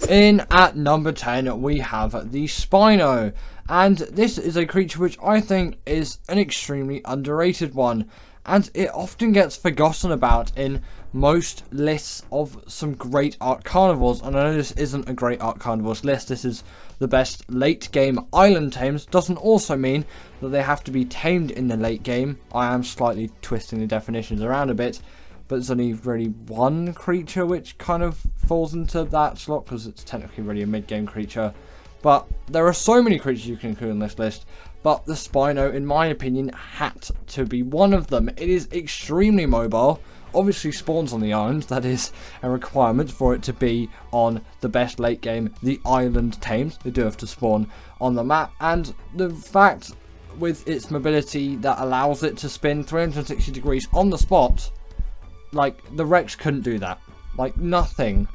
In at number 10, we have the Spino. And this is a creature which I think is an extremely underrated one. And it often gets forgotten about in most lists of some great Ark Carnivores. And I know this isn't a great Ark Carnivores list. This is the best late game island tames. Doesn't also mean that they have to be tamed in the late game. I am slightly twisting the definitions around a bit. But there's only really one creature which kind of falls into that slot because it's technically really a mid-game creature. But there are so many creatures you can include on this list. But the Spino, in my opinion, had to be one of them. It is extremely mobile. Obviously spawns on the island. That is a requirement for it to be on the best late game, the island tames. They do have to spawn on the map. And the fact with its mobility that allows it to spin 360 degrees on the spot, like, the Rex couldn't do that. Like, nothing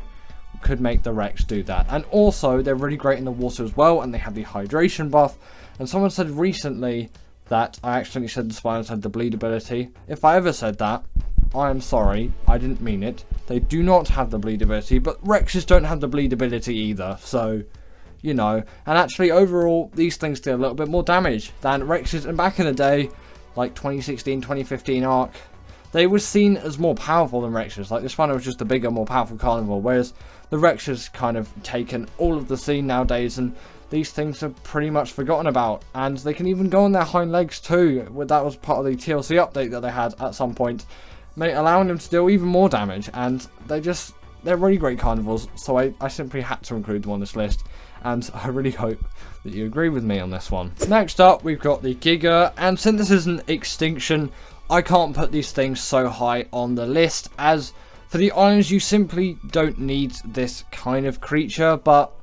could make the Rex do that. And also, they're really great in the water as well, and they have the hydration buff. And someone said recently that I accidentally said the Spinos had the bleed ability. If I ever said that, I am sorry. I didn't mean it. They do not have the bleed ability, but Rexes don't have the bleed ability either. So, you know. And actually, overall, these things do a little bit more damage than Rexes. And back in the day, like 2016, 2015 Ark, they were seen as more powerful than Rexes. Like, this one was just a bigger, more powerful carnivore, whereas the Rexes kind of taken all of the scene nowadays, and these things are pretty much forgotten about. And they can even go on their hind legs too. That was part of the TLC update that they had at some point, allowing them to deal even more damage. And they're really great carnivores, so I simply had to include them on this list. And I really hope that you agree with me on this one. Next up, we've got the Giga, and since this is an extinction, I can't put these things so high on the list, as for the islands you simply don't need this kind of creature, but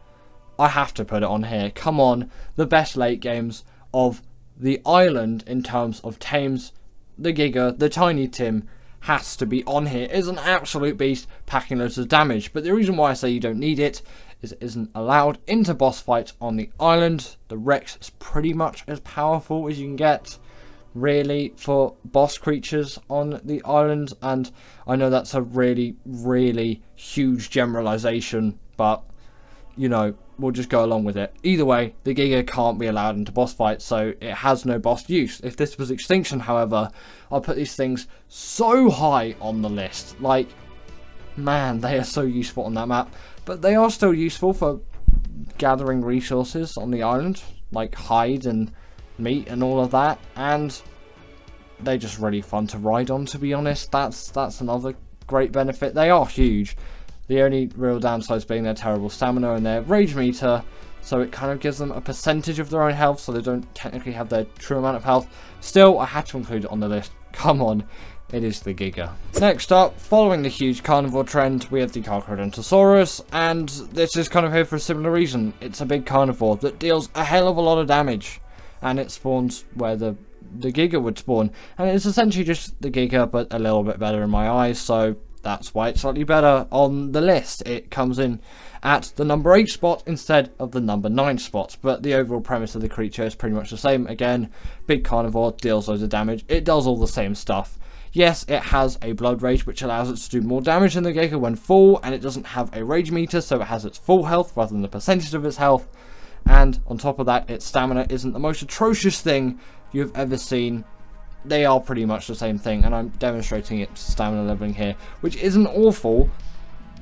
I have to put it on here. Come on, the best late games of the island in terms of tames, the Giga, the Tiny Tim, has to be on here. It's an absolute beast, packing loads of damage, but the reason why I say you don't need it is it isn't allowed into boss fights on the island. The Rex is pretty much as powerful as you can get, really, for boss creatures on the island. And I know that's a really, really huge generalization, but, you know, we'll just go along with it. Either way, the Giga can't be allowed into boss fights, so it has no boss use. If this was Extinction, however, I'll put these things so high on the list. Like, man, they are so useful on that map. But they are still useful for gathering resources on the island, like hide and meat and all of that. And they're just really fun to ride on, to be honest. That's another great benefit. They are huge. The only real downsides being their terrible stamina and their rage meter, so it kind of gives them a percentage of their own health, so they don't technically have their true amount of health. Still, I had to include it on the list. Come on, it is the Giga. Next up, following the huge carnivore trend, we have the Carcharodontosaurus, and this is kind of here for a similar reason. It's a big carnivore that deals a hell of a lot of damage, and it spawns where the Giga would spawn, and it's essentially just the Giga, but a little bit better in my eyes, so that's why it's slightly better on the list. It comes in at the number 8 spot instead of the number 9 spot, but the overall premise of the creature is pretty much the same. Again, big carnivore, deals loads of damage, it does all the same stuff. Yes, it has a blood rage, which allows it to do more damage than the Giga when full, and it doesn't have a rage meter, so it has its full health rather than the percentage of its health. And on top of that, its stamina isn't the most atrocious thing you've ever seen. They are pretty much the same thing, and I'm demonstrating its stamina leveling here, which isn't awful,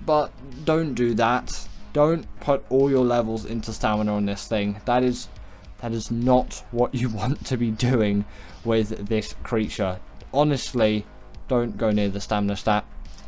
but don't do that. Don't put all your levels into stamina on this thing. That is not what you want to be doing with this creature. Honestly, don't go near the stamina stat.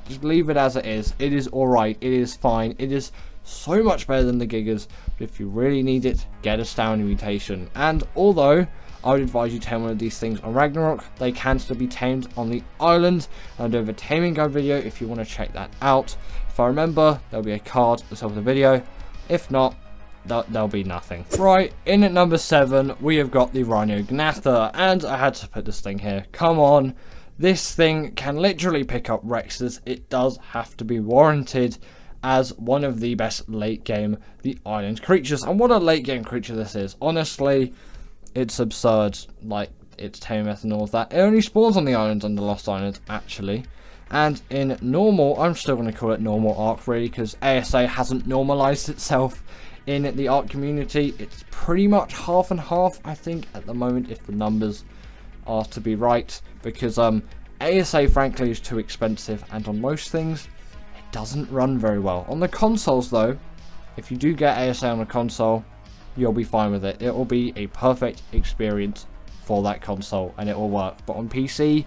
Just leave it as it is. It is alright. It is fine. It is so much better than the Gigas, but if you really need it, get a stamina mutation. And although I would advise you tame one of these things on Ragnarok, they can still be tamed on the island. I do have a taming guide video if you want to check that out. If I remember, there'll be a card at the top of the video. If not, there'll be nothing. Right, in at number 7, we have got the Rhinognatha, and I had to put this thing here. Come on, this thing can literally pick up Rexes. It does have to be warranted as one of the best late game the island creatures. And what a late game creature this is. Honestly, it's absurd, like its tame method and all of that. It only spawns on the islands under Lost Island, actually. And in normal, I'm still going to call it normal Ark really, because ASA hasn't normalized itself in the Ark community. It's pretty much half and half, I think, at the moment, if the numbers are to be right, because ASA frankly is too expensive, and on most things it doesn't run very well. On the consoles though, if you do get ASA on a console, you'll be fine with it. It will be a perfect experience for that console and it will work. But on PC,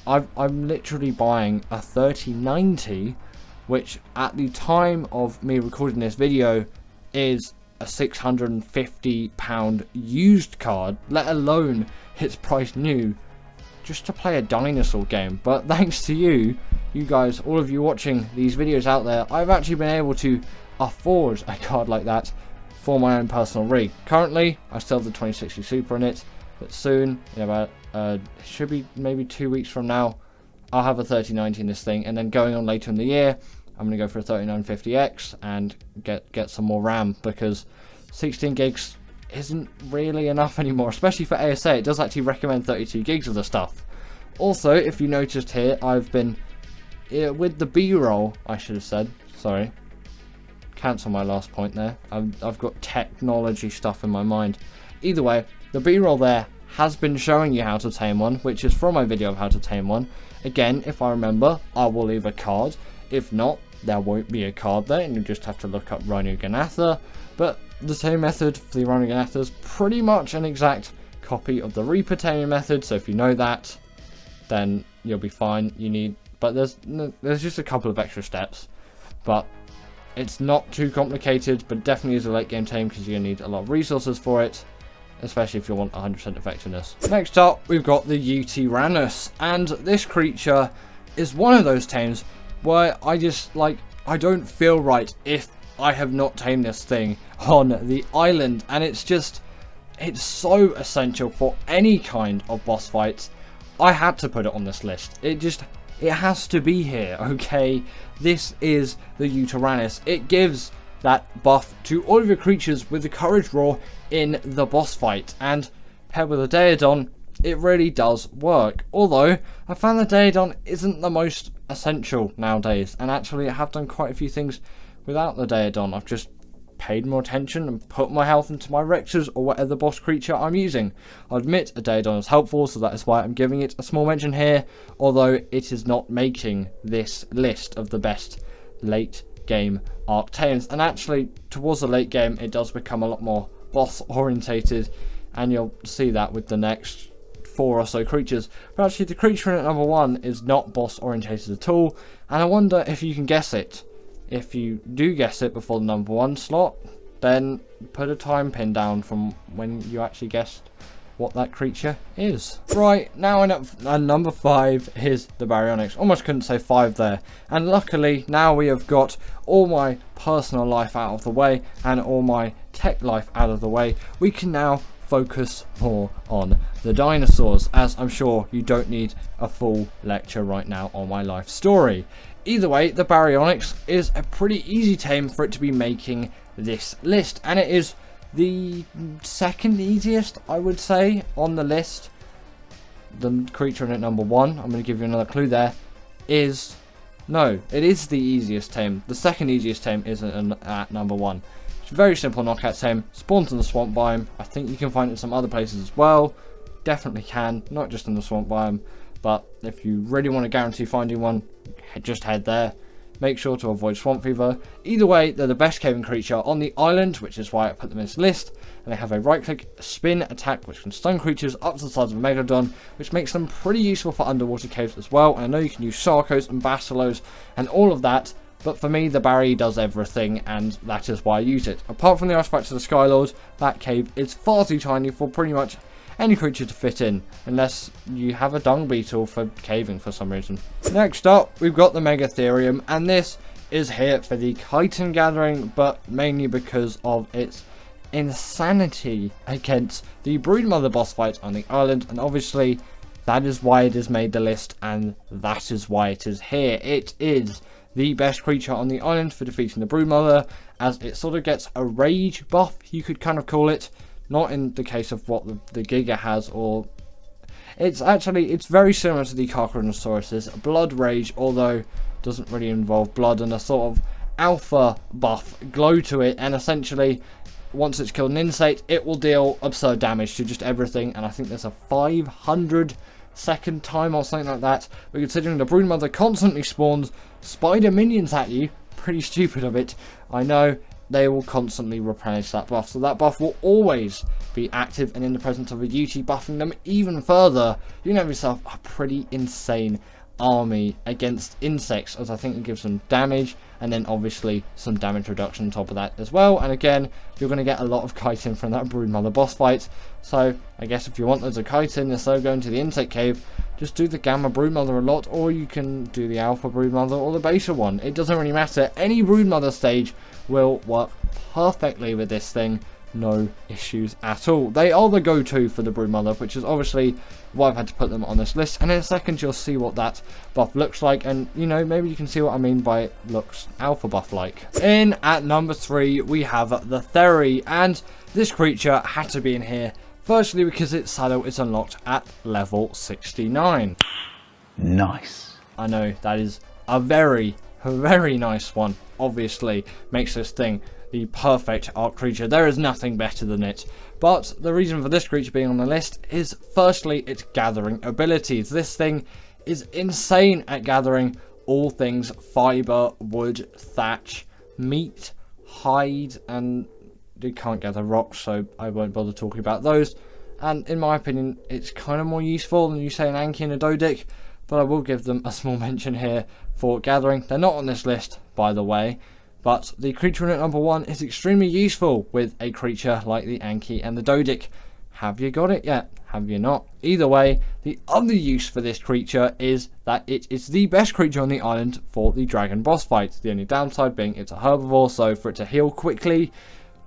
I'm literally buying a 3090, which at the time of me recording this video is a £650 used card, let alone its price new, just to play a dinosaur game. But thanks to you guys, all of you watching these videos out there, I've actually been able to afford a card like that for my own personal rig. Currently, I still have the 2060 Super in it, but soon, in about should be maybe 2 weeks from now, I'll have a 3090 in this thing, and then going on later in the year, I'm going to go for a 3950X and get some more RAM, because 16 gigs isn't really enough anymore, especially for ASA. It does actually recommend 32 gigs of the stuff. Also, if you noticed here, I've been, with the B-roll, I should have said, sorry, cancel my last point there, I've got technology stuff in my mind. Either way, the B-roll there has been showing you how to tame one, which is from my video of how to tame one. Again, if I remember, I will leave a card. If not, there won't be a card there, and you just have to look up Rhino Ganatha. But the tame method for the Rhino Ganatha is pretty much an exact copy of the Reaper taming method, so if you know that, then you'll be fine. But there's just a couple of extra steps, but it's not too complicated, but definitely is a late game tame because you're going to need a lot of resources for it, especially if you want 100% effectiveness. Next up, we've got the Uranus, and this creature is one of those tames where I just, I don't feel right if I have not tamed this thing on the island, and it's so essential for any kind of boss fights. I had to put it on this list. It has to be here, okay? This is the Uranus. It gives that buff to all of your creatures with the courage roar in the boss fight, and paired with a Daedon, it really does work. Although I found the Daedon isn't the most essential nowadays, and actually I have done quite a few things without the Daedon. I've just paid more attention and put my health into my Rexes or whatever boss creature I'm using. I admit a Daedon is helpful, so that is why I'm giving it a small mention here, although it is not making this list of the best late game Ark tames. And actually, towards the late game, it does become a lot more boss orientated, and you'll see that with the next 4 or so creatures. But actually, the creature in at number 1 is not boss orientated at all, and I wonder if you can guess it. If you do guess it before the number 1 slot, then put a time pin down from when you actually guessed what that creature is. Right, now at number 5 is the Baryonyx. Almost couldn't say 5 there. And luckily, now we have got all my personal life out of the way and all my tech life out of the way, we can now focus more on the dinosaurs, as I'm sure you don't need a full lecture right now on my life story. Either way, the Baryonyx is a pretty easy tame for it to be making this list, and it is the second easiest, I would say, on the list. The creature in at number 1, I'm going to give you another clue there, is... No, it is the easiest tame. The second easiest tame is at number 1. It's a very simple knockout tame, spawns in the swamp biome. I think you can find it in some other places as well. Definitely can, not just in the swamp biome. But if you really want to guarantee finding one, just head there. Make sure to avoid swamp fever. Either way, they're the best caving creature on the island, which is why I put them in this list. And they have a right click spin attack which can stun creatures up to the size of a Megalodon, which makes them pretty useful for underwater caves as well. And I know you can use Sarkos and Basilos and all of that, but for me the Barry does everything, and that is why I use it. Apart from the artifacts of the Skylord, that cave is far too tiny for pretty much any creature to fit in, unless you have a dung beetle for caving for some reason. Next up, we've got the Megatherium, and this is here for the chitin gathering, but mainly because of its insanity against the Broodmother boss fight on the island, and obviously that is why it has made the list, and that is why it is here. It is the best creature on the island for defeating the Broodmother, as it sort of gets a rage buff, you could kind of call it. Not in the case of what the Giga has, or It's very similar to the Carcharodontosaurus's Blood Rage, although doesn't really involve blood, and a sort of alpha buff glow to it, and essentially once it's killed an insect, it will deal absurd damage to just everything, and I think there's a 500-second time or something like that. But considering the broodmother constantly spawns spider minions at you, pretty stupid of it, I know, they will constantly replenish that buff, so that buff will always be active, and in the presence of a Yuti buffing them even further, you have yourself a pretty insane army against insects, as I think it gives them damage, and then obviously some damage reduction on top of that as well. And again, you're going to get a lot of chitin from that broodmother boss fight, so I guess if you want loads of chitin instead of going to the insect cave, just do the gamma broodmother a lot, or you can do the alpha broodmother or the beta one. It doesn't really matter, any broodmother stage will work perfectly with this thing. No issues at all. They are the go-to for the broodmother, which is obviously why I've had to put them on this list, and in a second you'll see what that buff looks like, and you know, maybe you can see what I mean by it looks alpha buff like. In at number 3 we have the Theri, and this creature had to be in here, firstly because its saddle is unlocked at level 69. Nice. I know, that is a very nice one. Obviously makes this thing the perfect Ark creature. There is nothing better than it. But the reason for this creature being on the list is firstly its gathering abilities. This thing is insane at gathering all things fiber, wood, thatch, meat, hide, and you can't gather rocks, so I won't bother talking about those. And in my opinion, it's kind of more useful than you say an Anki and a Dodic, but I will give them a small mention here for gathering. They're not on this list, by the way. But the creature in at number 1 is extremely useful with a creature like the Anki and the Dodic. Have you got it yet? Have you not? Either way, the other use for this creature is that it is the best creature on the island for the dragon boss fight. The only downside being it's a herbivore, so for it to heal quickly,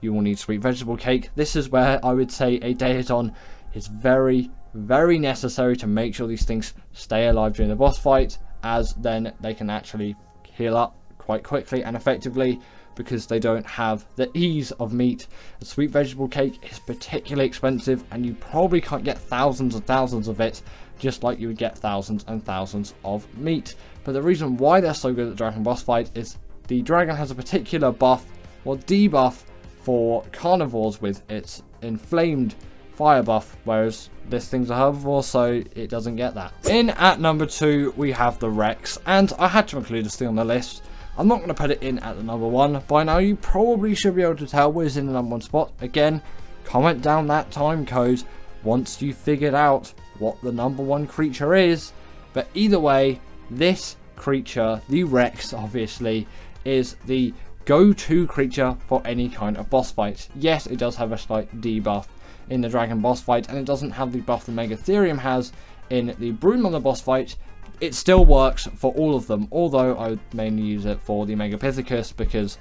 you will need sweet vegetable cake. This is where I would say a Daeton is very necessary to make sure these things stay alive during the boss fight, as then they can actually heal up quite quickly and effectively, because they don't have the ease of meat. A sweet vegetable cake is particularly expensive, and you probably can't get thousands and thousands of it, just like you would get thousands and thousands of meat. But the reason why they're so good at the dragon boss fight is the dragon has a particular buff or debuff for carnivores with its inflamed fire buff, whereas this thing's a herbivore, so it doesn't get that. In at number 2 we have the Rex, and I had to include this thing on the list. I'm not going to put it in at the number 1. By now you probably should be able to tell where it's in the number 1 spot. Again, comment down that time code once you've figured out what the number 1 creature is. But either way, this creature, the Rex obviously, is the go-to creature for any kind of boss fight. Yes, it does have a slight debuff in the dragon boss fight, and it doesn't have the buff the Megatherium has in the broodmother boss fight. It still works for all of them, although I would mainly use it for the Megapithecus because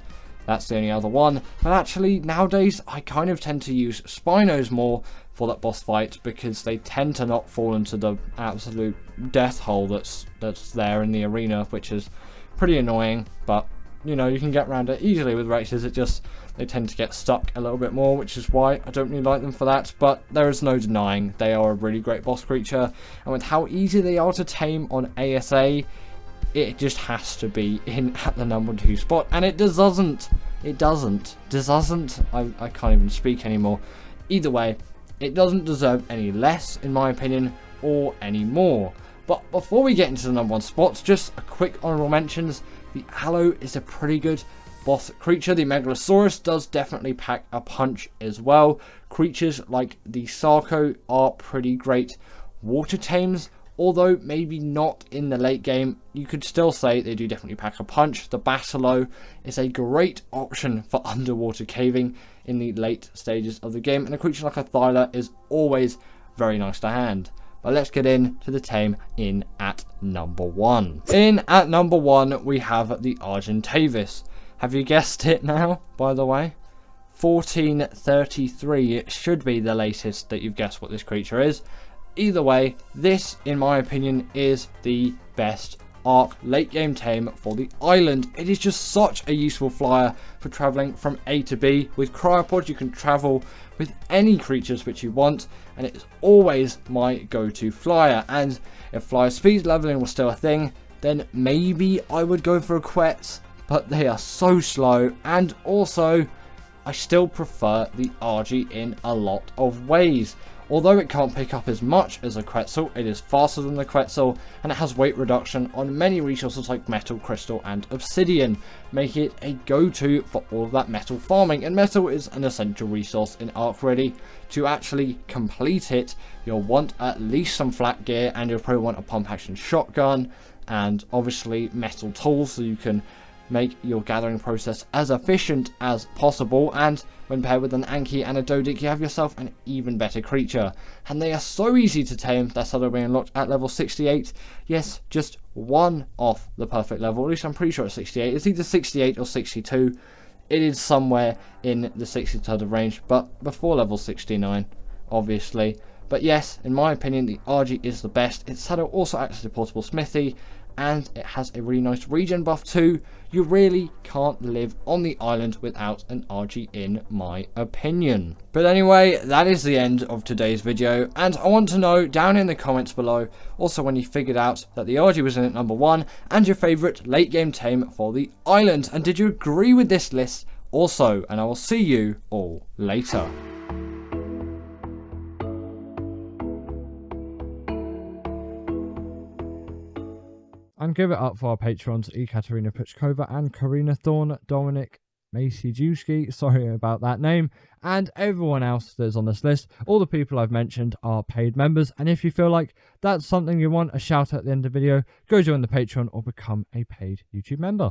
that's the only other one. But actually, nowadays, I kind of tend to use Spinos more for that boss fight because they tend to not fall into the absolute death hole that's there in the arena, which is pretty annoying. But, you know, you can get around it easily with Rexes. It just, they tend to get stuck a little bit more, which is why I don't really like them for that. But there is no denying they are a really great boss creature, and with how easy they are to tame on ASA, it just has to be in at the number 2 spot. And it doesn't. I can't even speak anymore. Either way, it doesn't deserve any less, in my opinion, or any more. But before we get into the number 1 spots, just a quick honorable mentions. The Aloe is a pretty good boss creature. The Megalosaurus does definitely pack a punch as well. Creatures like the Sarco are pretty great water tames, although maybe not in the late game. You could still say they do definitely pack a punch. The Basilo is a great option for underwater caving in the late stages of the game, and a creature like a Thyla is always very nice to hand. But let's get into the tame in at number 1. In at number 1 we have the Argentavis. Have you guessed it now, by the way? 1433 should be the latest that you've guessed what this creature is. Either way, this, in my opinion, is the best Ark late game tame for the island. It is just such a useful flyer for traveling from A to B. With cryopods you can travel with any creatures which you want, and it's always my go-to flyer. And if flyer speed leveling was still a thing, then maybe I would go for a Quetz, but they are so slow, and also I still prefer the RG in a lot of ways. Although it can't pick up as much as a Quetzal, it is faster than the Quetzal, and it has weight reduction on many resources like metal, crystal, and obsidian, making it a go-to for all of that metal farming. And metal is an essential resource in Ark Ready. To actually complete it, you'll want at least some flat gear, and you'll probably want a pump action shotgun, and obviously metal tools so you can make your gathering process as efficient as possible. And when paired with an Anki and a Dodik, you have yourself an even better creature. And they are so easy to tame, that's how they're being unlocked at level 68. Yes, just one off the perfect level, at least I'm pretty sure it's 68. It's either 68 or 62. It is somewhere in the 60 range, but before level 69, obviously. But yes, in my opinion, the RG is the best. Its saddle also acts as a portable smithy, and it has a really nice regen buff too. You really can't live on the island without an RG in my opinion. But anyway, that is the end of today's video, and I want to know down in the comments below also when you figured out that the RG was in at number 1 and your favourite late game tame for the island, and did you agree with this list also? And I will see you all later. And give it up for our patrons, Ekaterina Puchkova and Karina Thorne, Dominic Maciejewski, sorry about that name, and everyone else that's on this list. All the people I've mentioned are paid members, and if you feel like that's something you want a shout out at the end of the video, go join the Patreon or become a paid YouTube member.